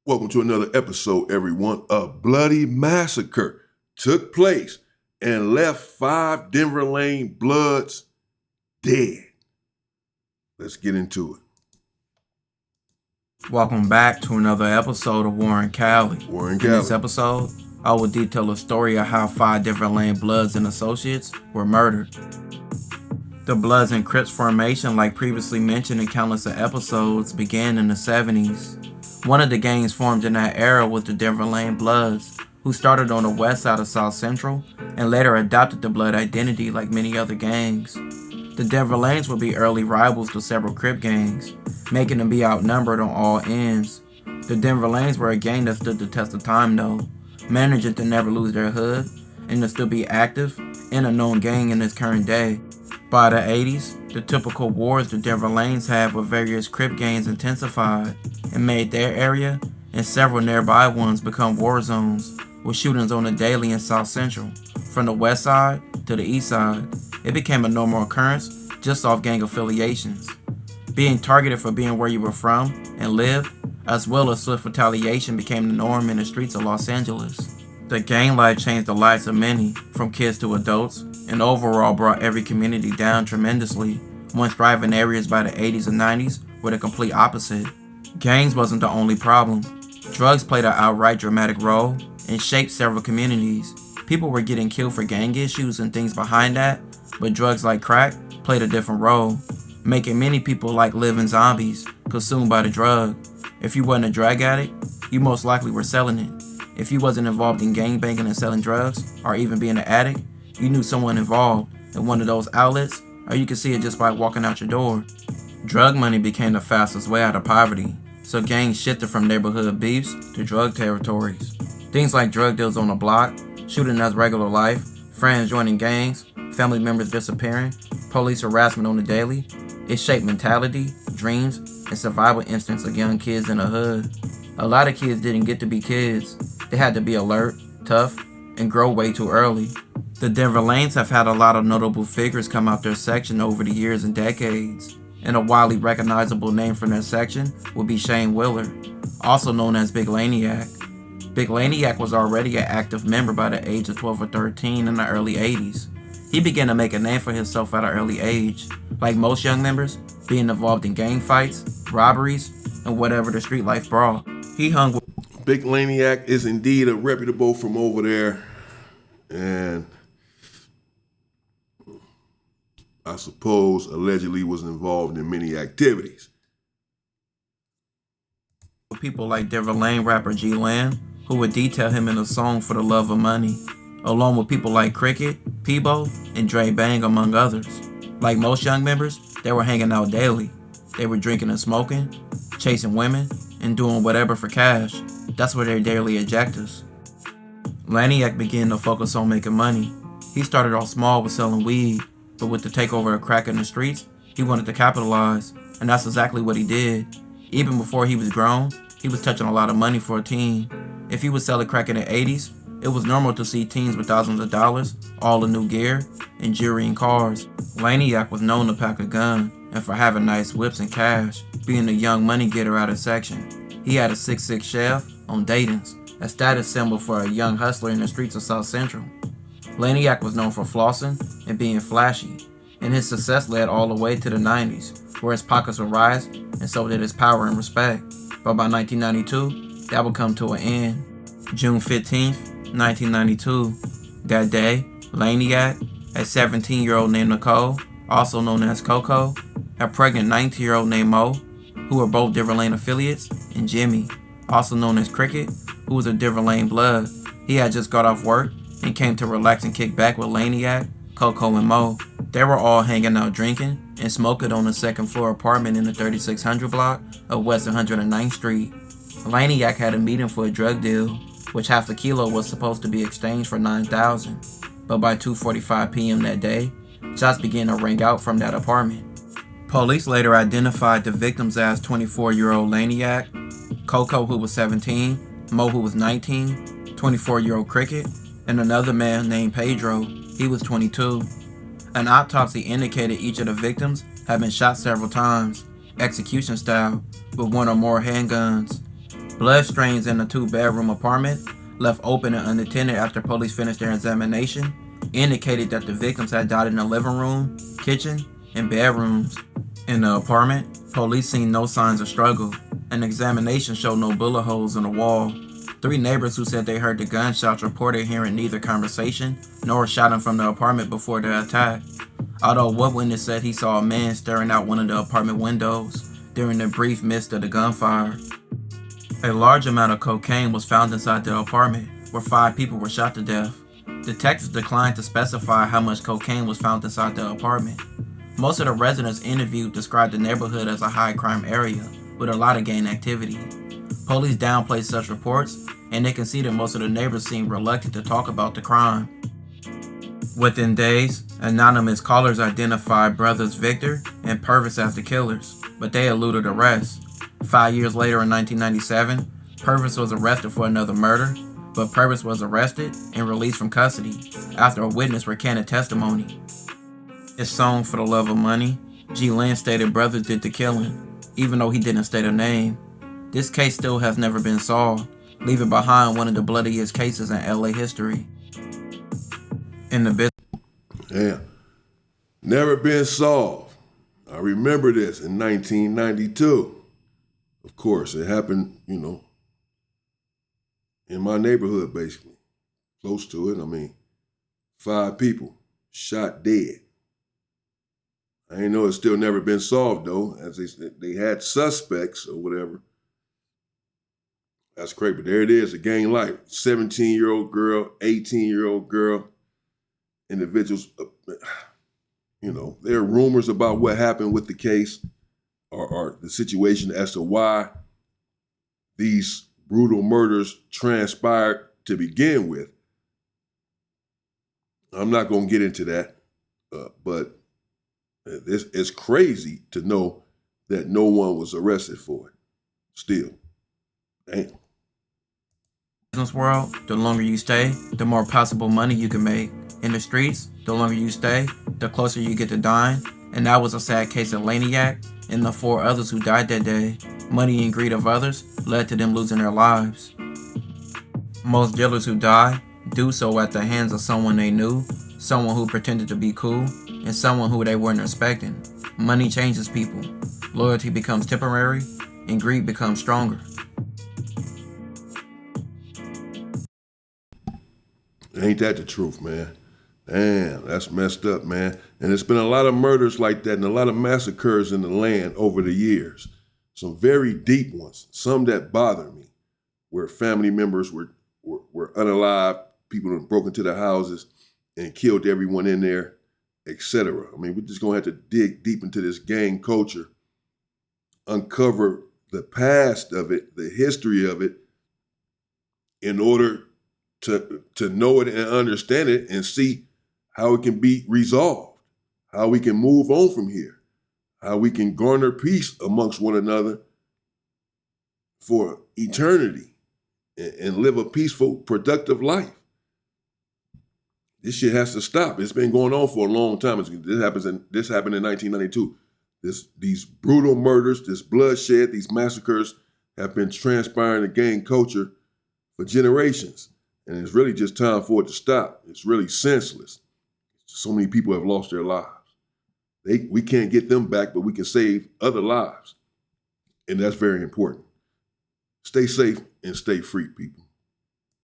Welcome to another episode, everyone. A bloody massacre took place and left 5 Denver Lane Bloods dead. Let's get into it. Welcome back to another episode of Warren Cali. In this episode, I will detail a story of how 5 Denver Lane Bloods and associates were murdered. The Bloods and Crips formation, like previously mentioned in countless episodes, began in the 70s. One of the gangs formed in that era was the Denver Lane Bloods, who started on the west side of South Central and later adopted the Blood identity like many other gangs. The Denver Lanes would be early rivals to several Crip gangs, making them be outnumbered on all ends. The Denver Lanes were a gang that stood the test of time though, managing to never lose their hood and to still be active and a known gang in this current day. By the 80s, the typical wars the Denver Lanes had with various Crip gangs intensified and made their area and several nearby ones become war zones, with shootings on the daily in South Central. From the west side to the east side, it became a normal occurrence just off gang affiliations. Being targeted for being where you were from and lived, as well as swift retaliation, became the norm in the streets of Los Angeles. The gang life changed the lives of many, from kids to adults, and overall brought every community down tremendously. Once thriving areas by the 80s and 90s were the complete opposite. Gangs wasn't the only problem. Drugs played an outright dramatic role and shaped several communities. People were getting killed for gang issues and things behind that, but drugs like crack played a different role, making many people like living zombies, consumed by the drug. If you wasn't a drug addict, you most likely were selling it. If you wasn't involved in gangbanging and selling drugs, or even being an addict, you knew someone involved in one of those outlets, or you could see it just by walking out your door. Drug money became the fastest way out of poverty, so gangs shifted from neighborhood beefs to drug territories. Things like drug deals on the block, shooting as regular life, friends joining gangs, family members disappearing, police harassment on the daily. It shaped mentality, dreams, and survival instincts of young kids in the hood. A lot of kids didn't get to be kids. They had to be alert, tough, and grow way too early. The Denver Lanes have had a lot of notable figures come out their section over the years and decades, and a widely recognizable name from their section would be Shane Wheeler, also known as Big Laniac. Big Laniac was already an active member by the age of 12 or 13 in the early 80s. He began to make a name for himself at an early age, like most young members, being involved in gang fights, robberies, and whatever the street life brought. He hung with Big Laniac is indeed a reputable from over there, and I suppose allegedly was involved in many activities. people like Denver Lane rapper Gangland, who would detail him in a song For the Love of Money, along with people like Cricket, Peebo, and Dre Bang, among others. Like most young members, they were hanging out daily. They were drinking and smoking, chasing women, and doing whatever for cash. That's were their daily objectives. Laniak began to focus on making money. He started off small with selling weed, but with the takeover of crack in the streets, he wanted to capitalize, and that's exactly what he did. Even before he was grown, he was touching a lot of money for a teen. If he was selling crack in the 80s, it was normal to see teens with thousands of dollars, all in new gear, and jewelry and cars. Laniak was known to pack a gun, and for having nice whips and cash, being a young money getter out of section. He had a 6'6" chef on Dayton's, a status symbol for a young hustler in the streets of South Central. Laniak was known for flossing and being flashy, and his success led all the way to the 90s, where his pockets would rise and so did his power and respect. But by 1992, that would come to an end. June 15th, 1992. That day, Laniak, a 17-year-old named Nicole, also known as Coco, a pregnant 19-year-old named Mo, who were both Denver Lane affiliates, and Jimmy, also known as Cricket, who was a Denver Lane Blood. He had just got off work and came to relax and kick back with Laniak, Coco, and Mo. They were all hanging out drinking and smoking on the second floor apartment in the 3600 block of West 109th Street. Laniak had a meeting for a drug deal, which half a kilo was supposed to be exchanged for $9,000. But by 2:45 p.m. that day, shots began to ring out from that apartment. Police later identified the victims as 24-year-old Laniak, Coco, who was 17, Mo, who was 19, 24-year-old Cricket, and another man named Pedro. He was 22. An autopsy indicated each of the victims had been shot several times, execution style, with one or more handguns. Blood stains in a 2-bedroom apartment, left open and unattended after police finished their examination, indicated that the victims had died in the living room, kitchen, and bedrooms. In the apartment, police seen no signs of struggle. An examination showed no bullet holes in the wall. 3 neighbors who said they heard the gunshots reported hearing neither conversation nor shouting from the apartment before the attack. Although one witness said he saw a man staring out one of the apartment windows during the brief mist of the gunfire. A large amount of cocaine was found inside the apartment, where 5 people were shot to death. Detectives declined to specify how much cocaine was found inside the apartment. Most of the residents interviewed described the neighborhood as a high crime area with a lot of gang activity. Police downplayed such reports, and they conceded most of the neighbors seemed reluctant to talk about the crime. Within days, anonymous callers identified brothers Victor and Purvis as the killers, but they eluded arrest. 5 years later in 1997, Purvis was arrested for another murder, but Purvis was arrested and released from custody after a witness recanted testimony. His song For the Love of Money, Gangland stated brothers did the killing, even though he didn't state a name. This case still has never been solved, leaving behind one of the bloodiest cases in LA history. In the business. Yeah. Never been solved. I remember this in 1992. Of course, it happened, in my neighborhood, basically. Close to it. 5 people shot dead. I didn't know it's still never been solved, though, as they had suspects or whatever. That's great, but there it is, a gang life. 17-year-old girl, 18-year-old girl, individuals. There are rumors about what happened with the case or the situation as to why these brutal murders transpired to begin with. I'm not going to get into that, but it's crazy to know that no one was arrested for it. Still, damn. Business world, the longer you stay, the more possible money you can make. In the streets, the longer you stay, the closer you get to dying. And that was a sad case of Laniak and the 4 others who died that day. Money and greed of others led to them losing their lives. Most dealers who die do so at the hands of someone they knew, someone who pretended to be cool, and someone who they weren't expecting. Money changes people. Loyalty becomes temporary, and greed becomes stronger. Ain't that the truth, man? Damn, that's messed up, man. And it's been a lot of murders like that and a lot of massacres in the land over the years. Some very deep ones, some that bother me, where family members were unalive, people that broke into the houses and killed everyone in there, etc. We're just going to have to dig deep into this gang culture, uncover the past of it, the history of it, in order to know it and understand it and see how it can be resolved, how we can move on from here, how we can garner peace amongst one another for eternity and live a peaceful, productive life. This shit has to stop. It's been going on for a long time. This happened in 1992. These brutal murders, this bloodshed, these massacres have been transpiring in gang culture for generations. And it's really just time for it to stop. It's really senseless. So many people have lost their lives. We can't get them back, but we can save other lives. And that's very important. Stay safe and stay free, people.